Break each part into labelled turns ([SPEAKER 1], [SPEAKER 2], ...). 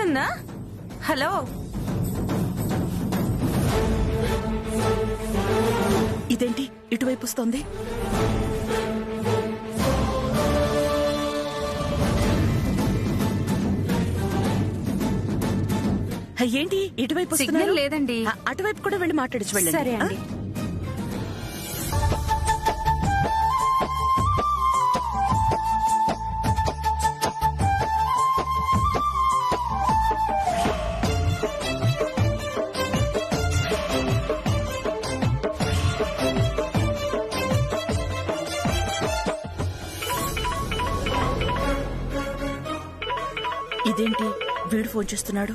[SPEAKER 1] వస్తుందా? హలో,
[SPEAKER 2] ఇదేంటి ఇటువైపు వస్తోంది? ఏంటి ఇటువైపు
[SPEAKER 1] సిగ్నల్ లేదండి.
[SPEAKER 2] అటువైపు కూడా వెళ్ళి మాట్లాడచ్చు వెళ్ళండి.
[SPEAKER 1] సరే అండి.
[SPEAKER 2] ఇదేంటి వీడు ఫోన్ చేస్తున్నాడు?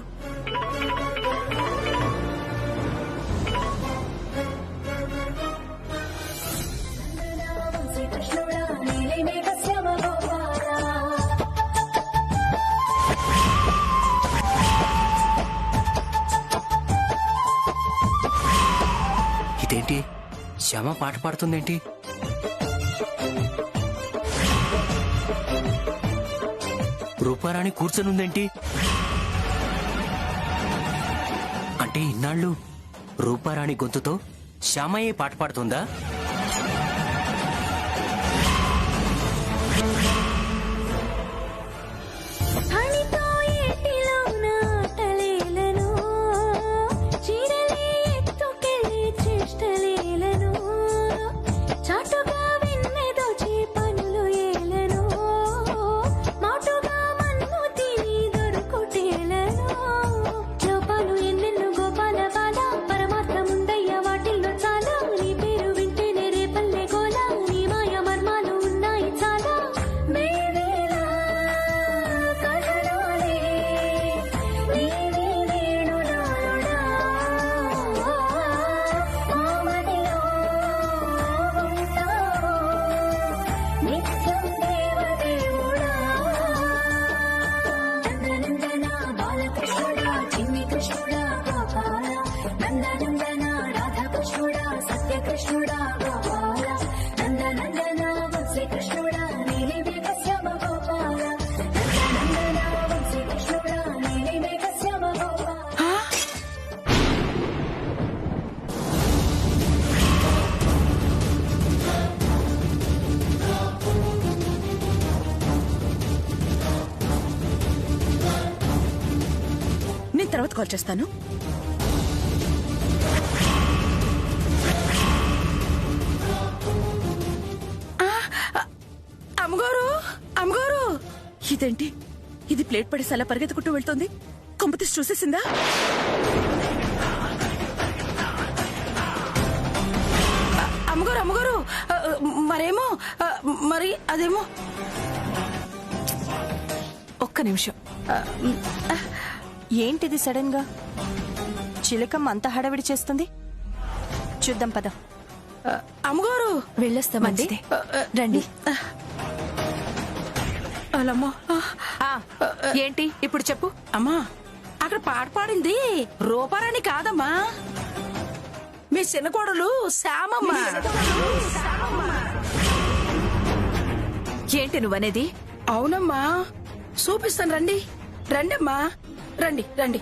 [SPEAKER 3] ఇదేంటి శ్యామ పాట పాడుతుందేంటి? రూపారాణి కూర్చొనుందేంటి? అంటే ఇన్నాళ్ళు రూపారాణి గొంతుతో శ్యామయ్యే పాట పాడుతుందా?
[SPEAKER 2] తర్వాత కాల్ చేస్తాను.
[SPEAKER 1] అమ్మగారు, అమ్మగారు,
[SPEAKER 2] ఇదేంటి ఇది ప్లేట్ పడేసి అలా పరిగెత్తుకుంటూ వెళ్తోంది? కొంపతీసి చూసేసిందా?
[SPEAKER 1] అమ్మగారు, అమ్మగారు, మరేమో మరి అదేమో.
[SPEAKER 4] ఒక్క నిమిషం. ఏంటిది సడన్ గా చిలకమ్మ అంత హడావిడి చేస్తుంది? చూద్దాం పద.
[SPEAKER 1] అమ్మగారు,
[SPEAKER 4] వెళ్ళొస్తామండి. రండి.
[SPEAKER 1] అలామ్మా.
[SPEAKER 4] ఏంటి ఇప్పుడు చెప్పు.
[SPEAKER 1] అమ్మా, అక్కడ పాట పాడింది రూపారాణి కాదమ్మా, మీ చిన్న కోడలు శ్యామమ్మ.
[SPEAKER 4] ఏంటి నువ్వనేది?
[SPEAKER 1] అవునమ్మా, చూపిస్తాను రండి. రండి అమ్మా, రండి రండి.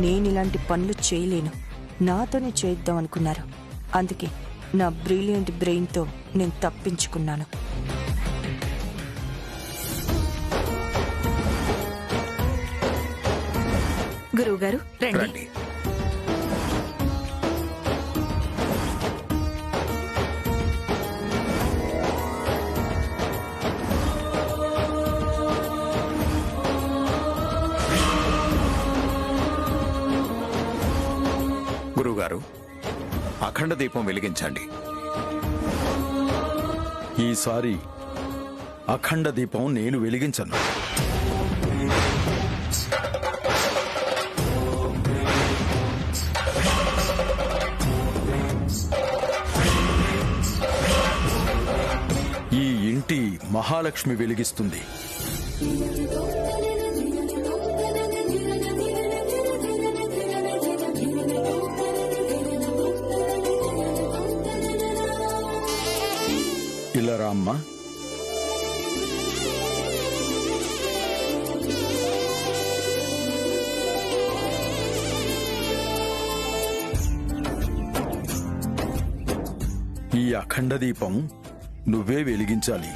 [SPEAKER 4] నేను ఇలాంటి పనులు చేయలేను. నాతోనే చేద్దాం అనుకున్నారు. అందుకే నా బ్రిలియంట్ బ్రెయిన్తో నేను తప్పించుకున్నాను.
[SPEAKER 1] గురువు గారు రండి.
[SPEAKER 5] గురువుగారు, అఖండ దీపం వెలిగించండి.
[SPEAKER 6] ఈసారి అఖండ దీపం నేను వెలిగించను. ఈ ఇంటి మహాలక్ష్మి వెలిగిస్తుంది. ఇలా రామ్మా. ఈ అఖండ దీపం నువ్వే వెలిగించాలి.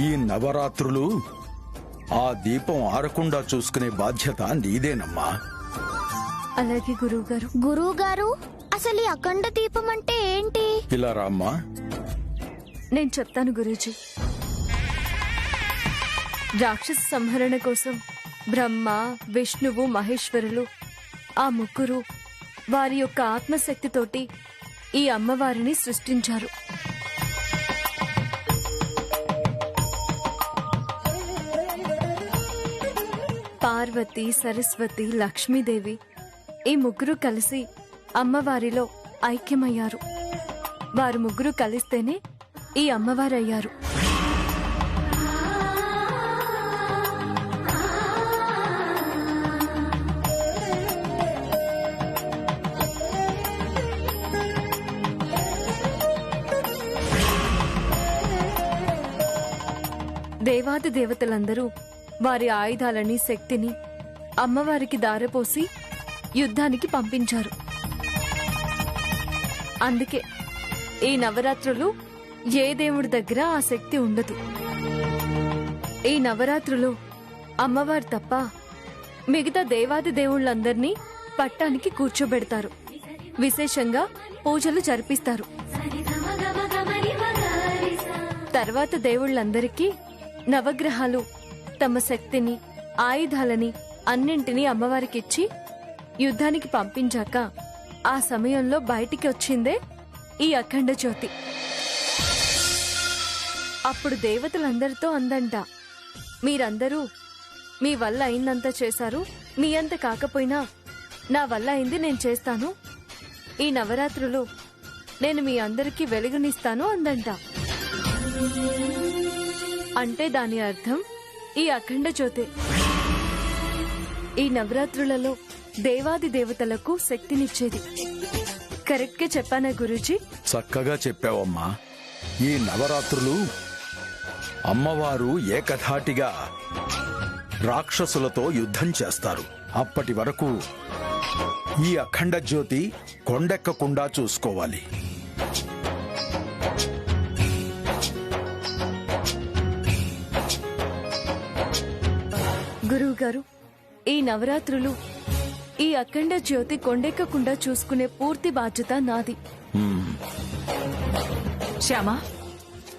[SPEAKER 6] ఈ నవరాత్రులు ఆ దీపం ఆరకుండా చూసుకునే బాధ్యత నీదేనమ్మా.
[SPEAKER 7] అలాగే గురువుగారు.
[SPEAKER 8] గురువుగారు, అసలు ఈ అఖండ దీపం అంటే ఏంటి?
[SPEAKER 6] ఇలా రామ్మా.
[SPEAKER 7] నేను చెప్తాను గురూజీ. రాక్షస సంహరణ కోసం బ్రహ్మ, విష్ణువు, మహేశ్వరులు ఆ ముగ్గురు వారి యొక్క ఆత్మశక్తితోటి ఈ అమ్మవారిని సృష్టించారు. పార్వతి, సరస్వతి, లక్ష్మీదేవి ఈ ముగ్గురు కలిసి అమ్మవారిలో ఐక్యమయ్యారు. వారు ముగ్గురు కలిస్తేనే ఈ అమ్మవారయ్యారు. దేవాది దేవతలందరూ వారి ఆయుధాలని, శక్తిని అమ్మవారికి దారపోసి యుద్ధానికి పంపించారు. అందుకే ఈ నవరాత్రులు ఏ దేవుడి దగ్గర ఆ శక్తి ఉండదు. ఈ నవరాత్రులు అమ్మవారు తప్ప మిగతా దేవాది దేవుళ్ళందర్నీ పట్టానికి కూర్చోబెడతారు. విశేషంగా పూజలు జరిపిస్తారు. తర్వాత దేవుళ్ళందరికీ నవగ్రహాలు తమ శక్తిని, ఆయుధాలని అన్నింటినీ అమ్మవారికిచ్చి యుద్ధానికి పంపించాక ఆ సమయంలో బయటికి వచ్చిందే ఈ అఖండ జ్యోతి. అప్పుడు దేవతలందరితో అందంట, మీరందరూ మీ వల్ల అయిందంతా చేశారు, మీ అంత కాకపోయినా నా వల్ల అయింది నేను చేస్తాను. ఈ నవరాత్రులు నేను మీ అందరికీ వెలుగునిస్తాను అందంట. అంటే దాని అర్థం ఈ అఖండ జ్యోతి. ఈ నవరాత్రులలో దేవాది దేవతలకు శక్తినిచ్చేది. కరెక్ట్ గా చెప్పానా గురూజీ?
[SPEAKER 6] చక్కగా చెప్పావమ్మా. ఈ నవరాత్రులు అమ్మవారు ఏకధాటిగా రాక్షసులతో యుద్ధం చేస్తారు. అప్పటి వరకు ఈ అఖండ జ్యోతి కొండెక్కకుండా చూసుకోవాలి.
[SPEAKER 7] గురువు గారు, ఈ నవరాత్రులు ఈ అఖండ జ్యోతి కొండెక్కకుండా చూసుకునే పూర్తి బాధ్యత నాది.
[SPEAKER 1] శ్యామ,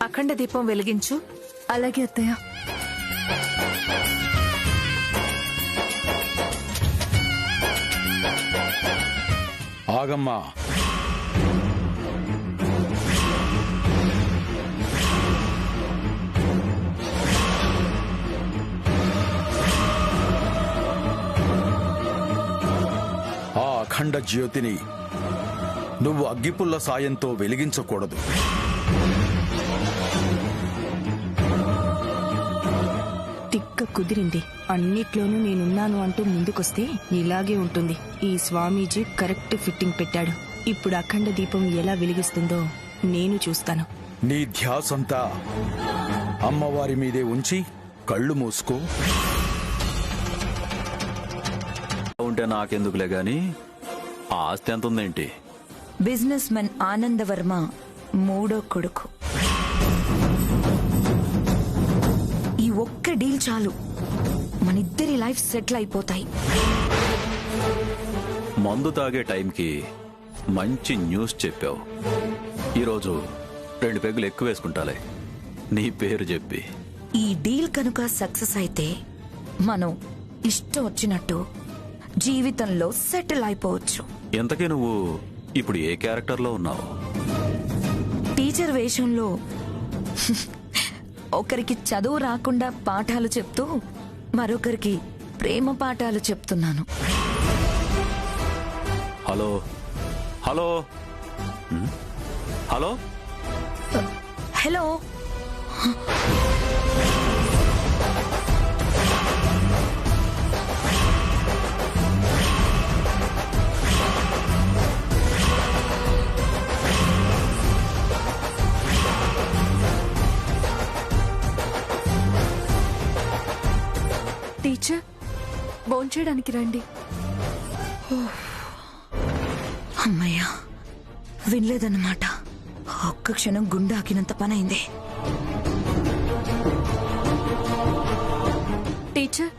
[SPEAKER 1] అఖండ దీపం వెలిగించు.
[SPEAKER 7] అలాగే అత్తయ్య.
[SPEAKER 6] ఆగమ్మా. ఆ అఖండ జ్యోతిని నువ్వు అగ్గిపుల్ల సాయంతో వెలిగించకూడదు.
[SPEAKER 4] తిక్క కుదిరింది. అన్నిట్లోనూ నేనున్నాను అంటూ ముందుకొస్తే ఇలాగే ఉంటుంది. ఈ స్వామీజీ కరెక్ట్ ఫిట్టింగ్ పెట్టాడు. ఇప్పుడు అఖండ దీపం ఎలా వెలిగిస్తుందో నేను చూస్తాను.
[SPEAKER 6] నీ ధ్యాసంతా అమ్మవారి మీదే ఉంచి కళ్ళు మూసుకో.
[SPEAKER 9] ఉంటే నాకెందుకులే గాని ఆస్తి ఎంత ఉందేంటి?
[SPEAKER 10] బిజినెస్ మెన్ ఆనందవర్మ మూడో కొడుకు. ఈ ఒక్క డీల్ చాలు, మనిద్దరి లైఫ్ సెటిల్ అయిపోతాయి.
[SPEAKER 9] మందు తాగే టైంకి మంచి న్యూస్ చెప్పావు. ఈరోజు 2 పెగ్గులు ఎక్కువ వేసుకుంటాలే నీ పేరు చెప్పి.
[SPEAKER 10] ఈ డీల్ కనుక సక్సెస్ అయితే మనం ఇష్టం వచ్చినట్టు జీవితంలో సెటిల్ అయిపోవచ్చు.
[SPEAKER 9] ఎంతకీ నువ్వు ఇప్పుడు ఏ క్యారెక్టర్లో ఉన్నావు?
[SPEAKER 10] టీచర్ వేషంలో ఒకరికి చదువు రాకుండా పాఠాలు చెప్తూ మరొకరికి ప్రేమ పాఠాలు చెప్తున్నాను.
[SPEAKER 9] Hello hello hello
[SPEAKER 10] hello,
[SPEAKER 7] teacher భోంచేయడానికి రండి.
[SPEAKER 10] అమ్మయ్యా, వినలేదన్నమాట. ఒక్క క్షణం గుండె ఆకినంత పనైంది.
[SPEAKER 7] టీచర్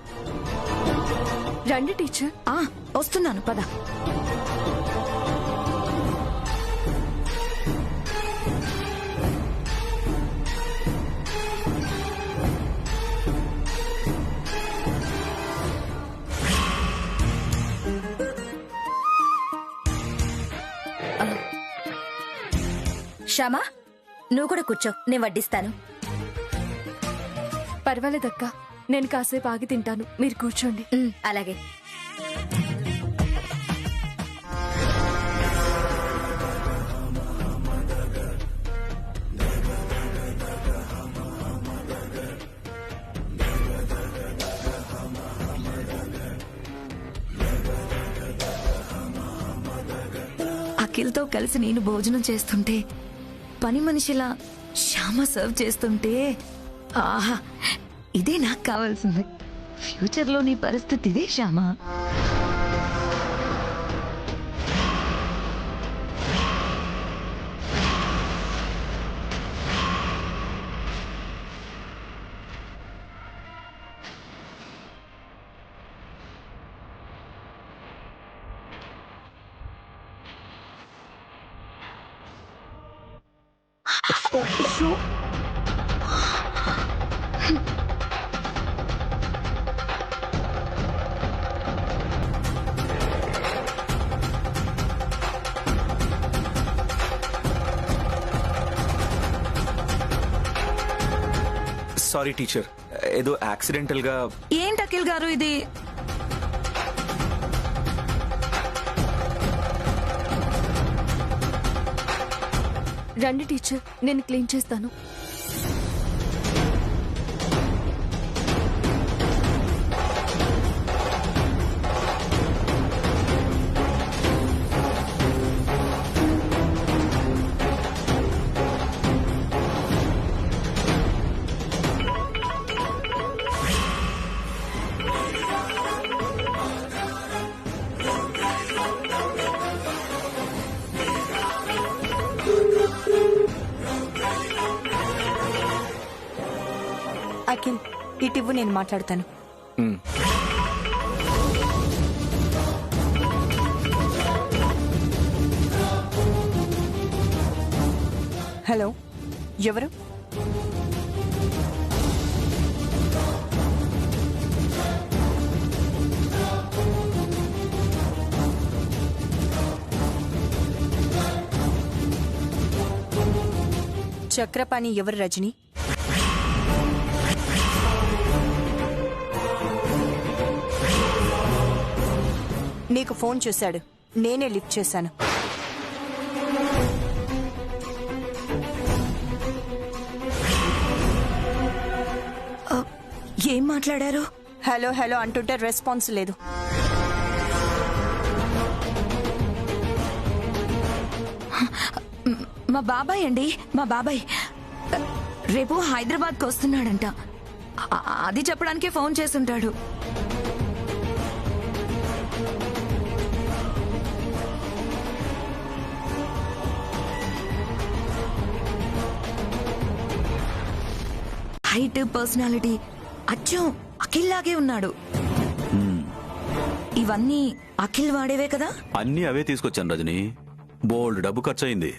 [SPEAKER 7] రండి టీచర్.
[SPEAKER 10] వస్తున్నాను, పద.
[SPEAKER 11] శ్యామా, నువ్వు కూడా కూర్చో, నేను వడ్డిస్తాను.
[SPEAKER 7] పర్వాలేదక్క, నేను కాసేపు ఆగి తింటాను, మీరు కూర్చోండి.
[SPEAKER 11] అలాగే.
[SPEAKER 10] అఖిల్తో కలిసి నేను భోజనం చేస్తుంటే, పని మనిషిలా శ్యామ సర్వ్ చేస్తుంటే, ఆహా, ఇదే నాకు కావాల్సింది. ఫ్యూచర్ లో నీ పరిస్థితి ఇదే శ్యామ.
[SPEAKER 12] సారీ టీచర్, ఏదో యాక్సిడెంటల్ గా.
[SPEAKER 10] ఏంటి అఖిల్ గారు ఇది?
[SPEAKER 7] రండి టీచర్, నేను క్లీన్ చేస్తాను.
[SPEAKER 4] అఖిల్, ఇటివ్వు, నేను మాట్లాడతాను. హలో, ఎవరు? చక్రపాణి ఎవరు రజని? నీకు ఫోన్ చేశాడు, నేనే లిఫ్ట్ చేశాను.
[SPEAKER 10] ఏం మాట్లాడారు?
[SPEAKER 4] హలో హలో అంటుంటే రెస్పాన్స్ లేదు.
[SPEAKER 10] మా బాబాయ్ అండి, మా బాబాయ్ రేపు హైదరాబాద్కి వస్తున్నాడంట. అది చెప్పడానికే ఫోన్ చేసుంటాడు. హైట్, పర్సనాలిటీ అచ్చం అఖిల్ లాగే ఉన్నాడు. ఇవన్నీ అఖిల్ వాడేవే కదా?
[SPEAKER 9] అన్నీ అవే తీసుకొచ్చాను రజని. బోల్డ్ డబ్బు ఖర్చు అయింది.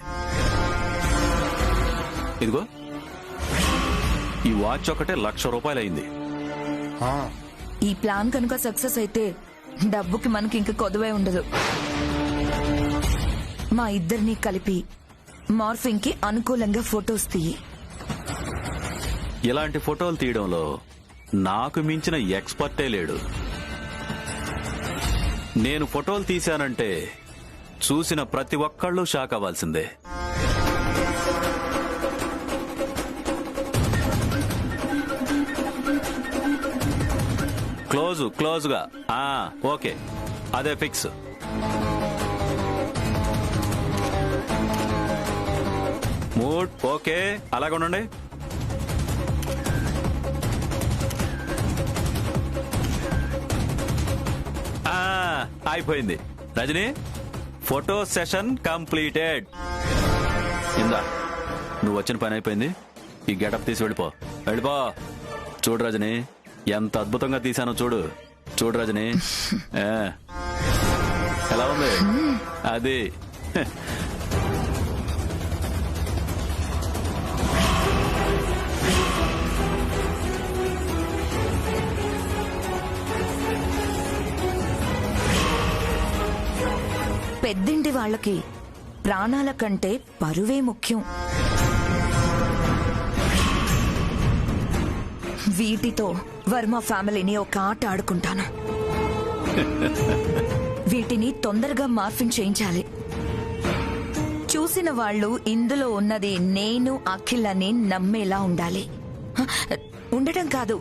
[SPEAKER 9] ఇదిగో ఈ వాచ్ ఒకటే ₹1,00,000 అయింది.
[SPEAKER 10] ఈ ప్లాన్ కనుక సక్సెస్ అయితే డబ్బుకి మనకి ఇంక కొదవే ఉండదు. మా ఇద్దరిని కలిపి మార్ఫింగ్ కి అనుకూలంగా ఫొటోస్ తీయి.
[SPEAKER 9] ఇలాంటి ఫోటోలు తీయడంలో నాకు మించిన ఎక్స్పర్టే లేడు. నేను ఫోటోలు తీశానంటే చూసిన ప్రతి ఒక్కళ్ళు షాక్ అవ్వాల్సిందే. క్లోజ్గా ఓకే, అదే ఫిక్స్. మూడ్ ఓకే, అలాగే ఉండండి. అయిపోయింది రజనీ, ఫోటో సెషన్ కంప్లీటెడ్. ఇందా నువ్వు వచ్చిన పని అయిపోయింది. ఈ గెటప్ తీసి వెళ్ళిపో. చూడు రజనీ, ఎంత అద్భుతంగా తీశానో చూడు. చూడు రజనీ, ఎలా ఉంది అది?
[SPEAKER 10] పెద్దింటి వాళ్ళకి ప్రాణాల కంటే పరువే ముఖ్యం. వీటితో వర్మ ఫ్యామిలీని ఒక ఆట ఆడుకుంటాను. వీటిని తొందరగా మార్ఫింగ్ చేయించాలి. చూసిన వాళ్ళు ఇందులో ఉన్నది నేను అఖిల్ అని నమ్మేలా ఉండాలి. ఉండటం కాదు,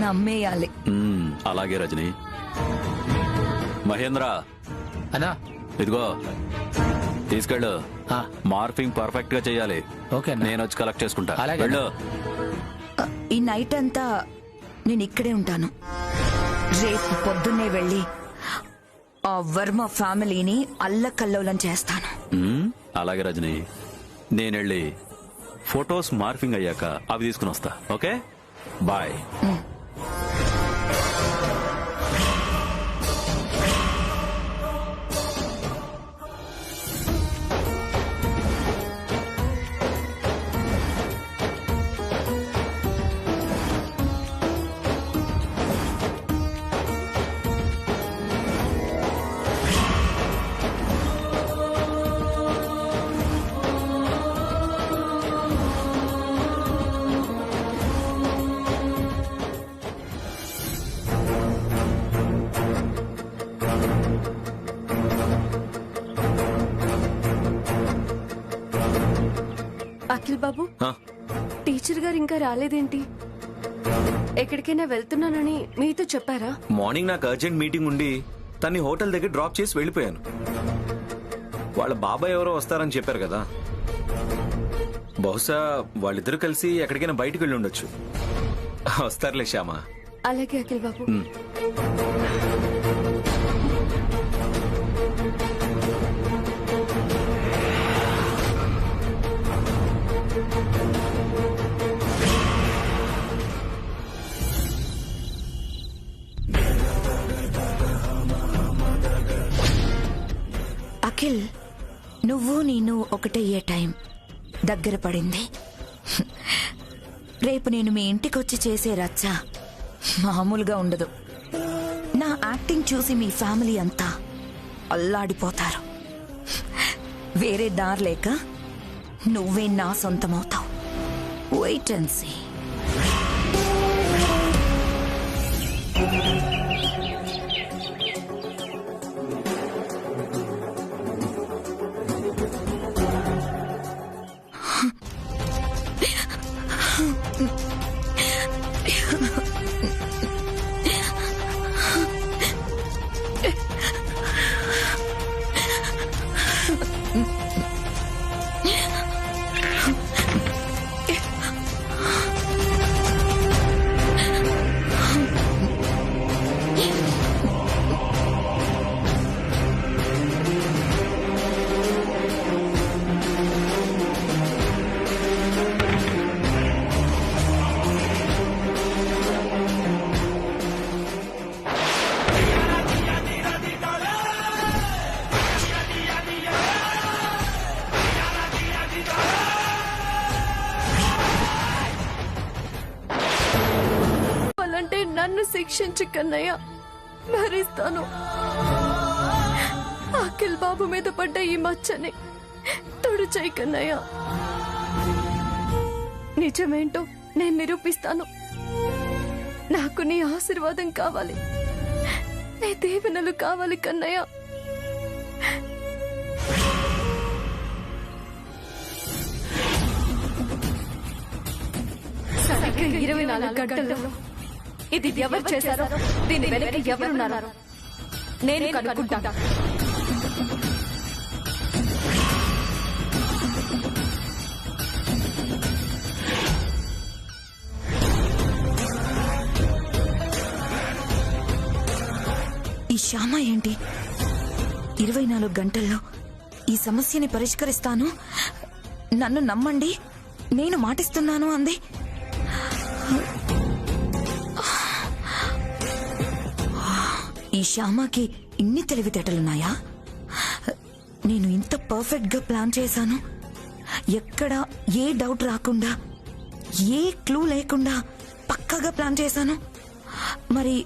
[SPEAKER 10] నమ్మేయాలి.
[SPEAKER 9] అలాగే రజనీ. మహేంద్ర
[SPEAKER 13] అన్నా,
[SPEAKER 9] ఇదిగో తీసుకెళ్ళు. మార్ఫింగ్ పర్ఫెక్ట్ గా చెయ్యాలి.
[SPEAKER 13] ఓకే,
[SPEAKER 9] నేను వచ్చి కలెక్ట్ చేసుకుంటా.
[SPEAKER 13] వెళ్ళు.
[SPEAKER 10] ఈ నైట్ అంతా నేను ఇక్కడే ఉంటాను. రేపు పొద్దున్నే వెళ్ళి ఆ వర్మ ఫ్యామిలీని అల్లకల్లోలం చేస్తాను.
[SPEAKER 9] అలాగే రజనీ, నేనెళ్ళి ఫొటోస్ మార్ఫింగ్ అయ్యాక అవి తీసుకుని వస్తా. Okay, bye.
[SPEAKER 7] అఖిల్ బాబు, టీచర్ గారు ఇంకా రాలేదేంటి? ఎక్కడికైనా వెళ్తున్నానని మీతో చెప్పారా?
[SPEAKER 12] మార్నింగ్ నాకు అర్జెంట్ మీటింగ్ ఉండి తన్ని హోటల్ దగ్గర డ్రాప్ చేసి వెళ్ళిపోయాను. వాళ్ళ బాబాయ్ ఎవరో వస్తారని చెప్పారు కదా, బహుశా వాళ్ళిద్దరూ కలిసి ఎక్కడికైనా బయటకు వెళ్ళి ఉండొచ్చు. వస్తారులే శ్యామ.
[SPEAKER 7] అలాగే అఖిల్ బాబు.
[SPEAKER 10] అఖిల్, నువ్వు నేను ఒకటయ్యే టైం దగ్గర పడింది. రేపు నేను మీ ఇంటికొచ్చి చేసే రచ్చ మామూలుగా ఉండదు. నా యాక్టింగ్ చూసి మీ ఫ్యామిలీ అంతా అల్లాడిపోతారు. వేరే దారి లేక నువ్వే నా సొంతమవుతావు. Wait and see.
[SPEAKER 7] నన్ను శిక్షించు కన్నయ్య, భరిస్తాను. అఖిల్ బాబు మీద పడ్డ ఈ మచ్చని తుడిచేయి కన్నయ్య. నిజమేంటో నేను నిరూపిస్తాను. నాకు నీ ఆశీర్వాదం కావాలి, నీ దీవెనలు కావాలి కన్నయ్య. సరిగ్గా 24 గంటల్లో ఇది ఎవరు చేశారో, దీని వెనక ఎవరున్నారో నేను కనుక్కుంటా.
[SPEAKER 10] ఈ శ్యామ ఏంటి 24 గంటల్లో ఈ సమస్యని పరిష్కరిస్తాను, నన్ను నమ్మండి, నేను మాటిస్తున్నాను అంది. ఈ శ్యామకి ఇన్ని తెలివితేటలున్నాయా? నేను ఇంత పర్ఫెక్ట్ గా ప్లాన్ చేశాను, ఎక్కడ ఏ డౌట్ రాకుండా, ఏ క్లూ లేకుండా పక్కాగా ప్లాన్ చేశాను. మరి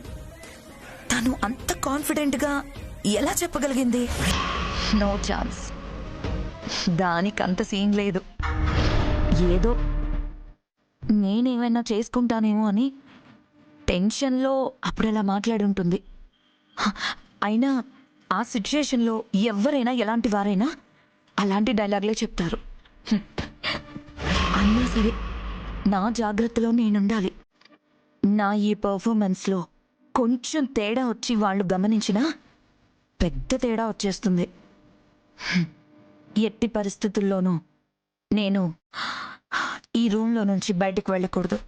[SPEAKER 10] తను అంత కాన్ఫిడెంట్ గా ఎలా చెప్పగలిగింది? నో ఛాన్స్, దానికంత సీన్ లేదు. ఏదో నేనేమైనా చేసుకుంటానేమో అని టెన్షన్లో అప్పుడలా మాట్లాడుంటుంది. అయినా ఆ సిచ్యుయేషన్లో ఎవరైనా ఎలాంటి వారైనా అలాంటి డైలాగ్లే చెప్తారు. అన్నా సరే నా జాగ్రత్తలో నేనుండాలి. నా ఈ పర్ఫార్మెన్స్లో కొంచెం తేడా వచ్చి వాళ్ళు గమనించినా పెద్ద తేడా వచ్చేస్తుంది. ఎట్టి పరిస్థితుల్లోనూ నేను ఈ రూమ్లో నుంచి బయటకు వెళ్ళకూడదు.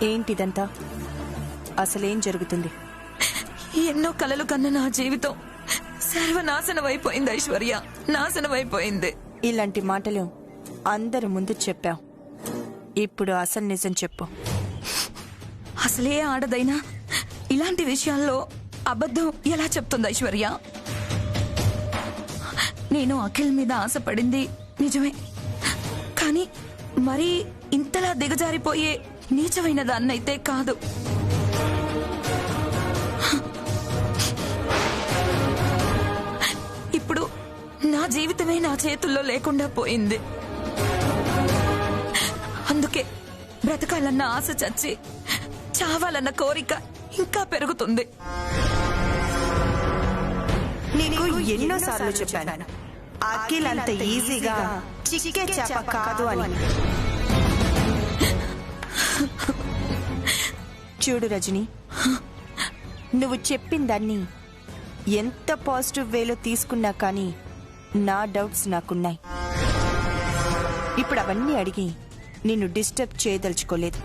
[SPEAKER 4] ఏంటిదంతా? అసలేం జరుగుతుంది?
[SPEAKER 10] ఎన్నో కలలు కన్న నా జీవితం సర్వనాశనమైపోయింది ఐశ్వర్య, నాశనమైపోయింది.
[SPEAKER 4] ఇలాంటి మాటలు అందరి ముందు చెప్పావు, ఇప్పుడు అసలు నిజం చెప్పు.
[SPEAKER 10] అసలే ఆడదైనా ఇలాంటి విషయాల్లో అబద్ధం ఎలా చెప్తుంది ఐశ్వర్య? నేను అఖిల్ మీద ఆశపడింది నిజమే, కానీ మరీ ఇంతలా దిగజారిపోయే నీచమైన దాన్నైతే కాదు. ఇప్పుడు నా జీవితమే నా చేతుల్లో లేకుండా పోయింది. అందుకే బ్రతకాలన్న ఆశ చచ్చి చావాలన్న కోరిక ఇంకా పెరుగుతుంది.
[SPEAKER 4] నీకు ఎన్నోసార్లు చెప్పాను అఖిల్ అంత ఈజీగా చిక్కే చేప కాదు అని. చూడు రజని, నువ్వు చెప్పిందాన్ని ఎంత పాజిటివ్ వేలో తీసుకున్నా కానీ నా డౌట్స్ నాకున్నాయి. ఇప్పుడు అవన్నీ అడిగి నిన్ను డిస్టర్బ్ చేయదలుచుకోలేదు.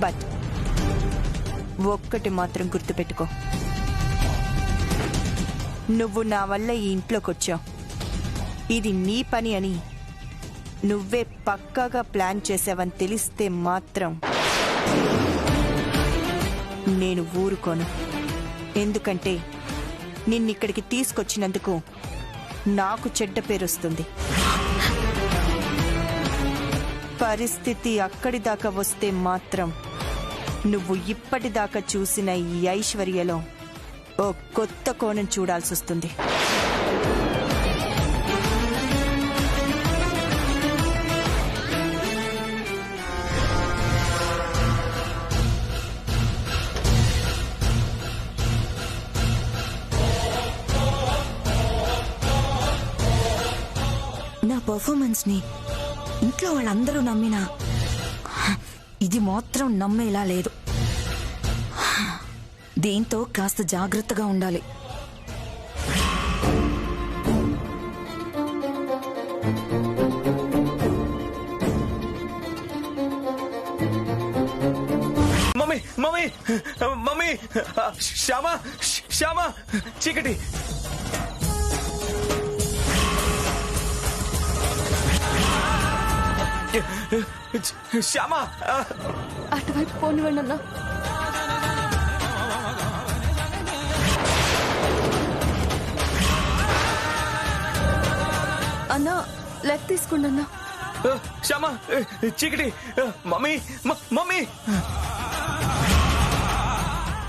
[SPEAKER 4] బట్ ఒక్కటి మాత్రం గుర్తుపెట్టుకో, నువ్వు నా వల్ల ఈ ఇంట్లోకి వచ్చావు, ఇది నీ పని అని నువ్వే పక్కాగా ప్లాన్ చేసావని తెలిస్తే మాత్రం నేను ఊరుకోను. ఎందుకంటే నిన్నిక్కడికి తీసుకొచ్చినందుకు నాకు చెడ్డ పేరు వస్తుంది. పరిస్థితి అక్కడి దాకా వస్తే మాత్రం నువ్వు ఇప్పటిదాకా చూసిన ఈ ఐశ్వర్యలో ఓ కొత్త కోణం చూడాల్సి వస్తుంది.
[SPEAKER 10] నా పర్ఫార్మెన్స్ ని ఇంట్లో వాళ్ళందరూ నమ్మినా ఇది మాత్రం నమ్మేలా లేదు. దీంతో కాస్త జాగ్రత్తగా ఉండాలి.
[SPEAKER 12] Mummy mummy mummy Shyama Shyama చీకటి శ్యామ
[SPEAKER 7] అటువైపు పోనివ్వండి అన్నా. అన్నా లెఫ్ట్ తీసుకోండి అన్నా.
[SPEAKER 12] శ్యామ చీకటి మమ్మీ మమ్మీ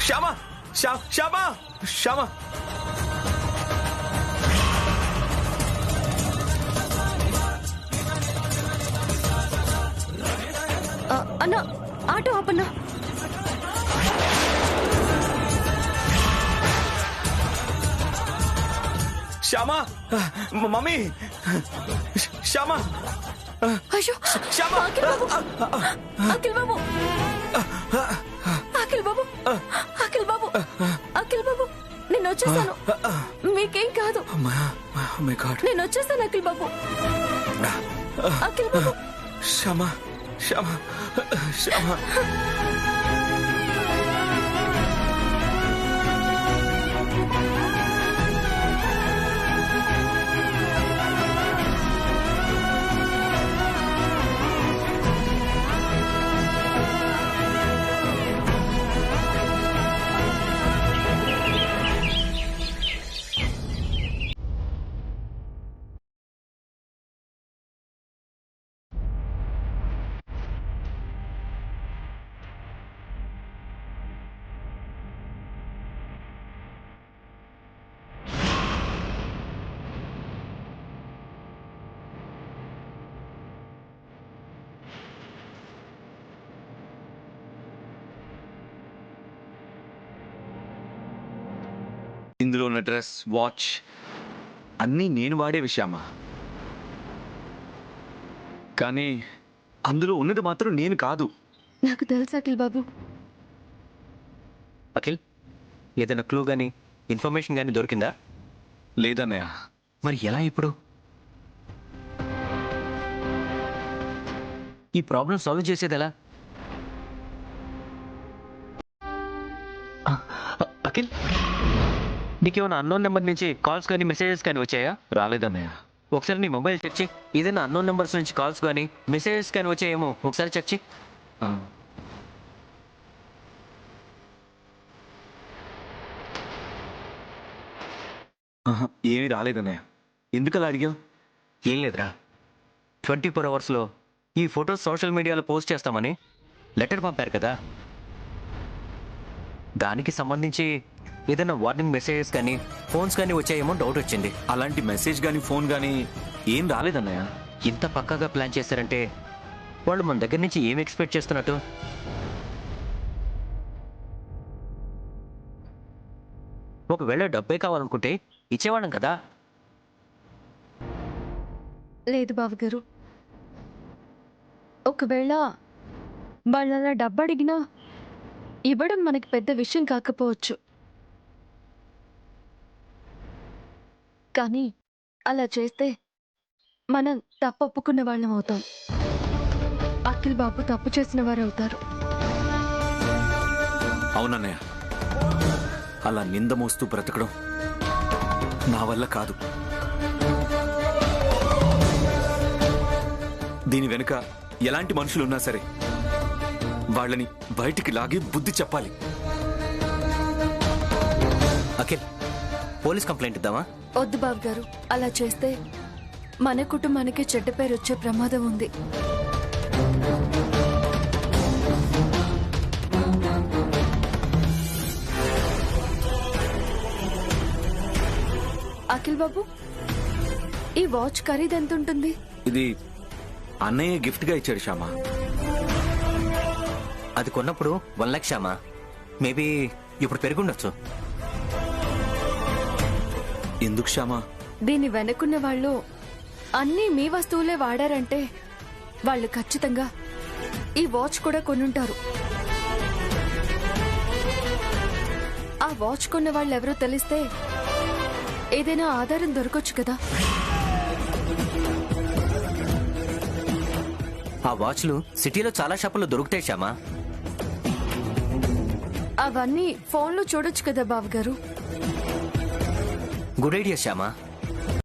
[SPEAKER 12] శ్యామ శ్యామ శ్యామ
[SPEAKER 7] అన్నా ఆటో ఆపన్నా.
[SPEAKER 12] శ్యామ మమ్మీ శ్యామ
[SPEAKER 7] అయ్యో
[SPEAKER 12] శ్యామ
[SPEAKER 7] అఖిల్ బాబు అఖిల్ బాబు అఖిల్ బాబు అఖిల్ బాబు అఖిల్ బాబు నేను వచ్చేస్తాను, మీకేం కాదు. నేను వచ్చేస్తాను అఖిల్ బాబు. అఖిల్ బాబు
[SPEAKER 12] శ్యామ శ్యామ శ్యామ
[SPEAKER 13] ఇందులో ఉన్న డ్రెస్, వాచ్ అన్నీ నేను వాడే విషయమా, కానీ అందులో ఉన్నది మాత్రం నేను కాదు.
[SPEAKER 7] నాకు తెలుసు అఖిల్ బాబు.
[SPEAKER 3] అఖిల్, ఏదైనా క్లూ కానీ ఇన్ఫర్మేషన్ కానీ దొరికిందా?
[SPEAKER 13] లేదన్నయ్య.
[SPEAKER 3] మరి ఎలా ఇప్పుడు? ఈ ప్రాబ్లం సాల్వ్ చేసేది ఎలా? అఖిల్, నీకేమైనా అన్నోన్ నెంబర్ నుంచి కాల్స్ కానీ మెసేజెస్ కానీ వచ్చాయా?
[SPEAKER 13] రాలేదన్నయ్య.
[SPEAKER 3] ఒకసారి నీ మొబైల్ చెక్ చేయి. ఏదైనా అన్నోన్ నెంబర్స్ నుంచి కాల్స్ కానీ మెసేజెస్ కానీ వచ్చాయేమో ఒకసారి చెక్ చేయి.
[SPEAKER 13] ఏమీ రాలేదన్నయ్య. ఎందుకు అలా అడిగావు?
[SPEAKER 3] ఏం లేదురా, 24 అవర్స్లో ఈ ఫొటోస్ సోషల్ మీడియాలో పోస్ట్ చేస్తామని లెటర్ పంపారు కదా, దానికి సంబంధించి ఏదైనా వార్నింగ్ మెసేజెస్ కానీ ఫోన్స్ కానీ వచ్చాయేమో డౌట్ వచ్చింది.
[SPEAKER 12] అలాంటి మెసేజ్ కానీ ఫోన్ కానీ ఏం రాలేదన్నయ్య.
[SPEAKER 3] ఇంత పక్కాగా ప్లాన్ చేశారంటే వాళ్ళు మన దగ్గర నుంచి ఏం ఎక్స్పెక్ట్ చేస్తున్నట్టు? ఒకవేళ డబ్బే కావాలనుకుంటే ఇచ్చేవాళ్ళం కదా.
[SPEAKER 7] లేదు బావగారు, ఒకవేళ వాళ్ళ అలా డబ్బు అడిగినా ఇవ్వడం మనకి పెద్ద విషయం కాకపోవచ్చు, కానీ అలా చేస్తే మనం తప్పు ఒప్పుకున్న వాళ్ళం అవుతాం. అఖిల్ బాబు తప్పు చేసిన వారు అవుతారు.
[SPEAKER 12] అవునన్నయ్య, అలా నింద మోస్తూ బ్రతకడం నా వల్ల కాదు. దీని వెనుక ఎలాంటి మనుషులున్నా సరే వాళ్ళని బయటికి లాగి బుద్ధి చెప్పాలి.
[SPEAKER 3] అఖిల్, పోలీస్ కంప్లైంట్ ఇద్దామా?
[SPEAKER 7] వద్దు బాబు గారు, అలా చేస్తే మన కుటుంబానికి చెడ్డ పేరు వచ్చే ప్రమాదం ఉంది. అఖిల్ బాబు, ఈ వాచ్ ఖరీదు ఎంత ఉంటుంది?
[SPEAKER 12] ఇది అన్నయ్య గిఫ్ట్ గా ఇచ్చాడు శ్యామ.
[SPEAKER 3] అది కొన్నప్పుడు 1 లక్ష శ్యామా. మేబీ ఇప్పుడు పెరుగుండొచ్చు.
[SPEAKER 12] ఎందుకు శ్యామ?
[SPEAKER 7] దీని వెనకున్న వాళ్ళు అన్నీ మీ వస్తువులే వాడారంటే వాళ్ళు ఖచ్చితంగా ఈ వాచ్ కూడా కొనుంటారు. ఆ వాచ్ కొన్న వాళ్ళు ఎవరో తెలిస్తే ఏదైనా ఆధారం దొరకొచ్చు కదా.
[SPEAKER 3] ఆ వాచ్లు సిటీలో చాలా షాపుల్లో దొరుకుతాయి శ్యామా.
[SPEAKER 7] అవన్నీ ఫోన్లో చూడొచ్చు కదా బావగారు.
[SPEAKER 3] Good idea Shyama.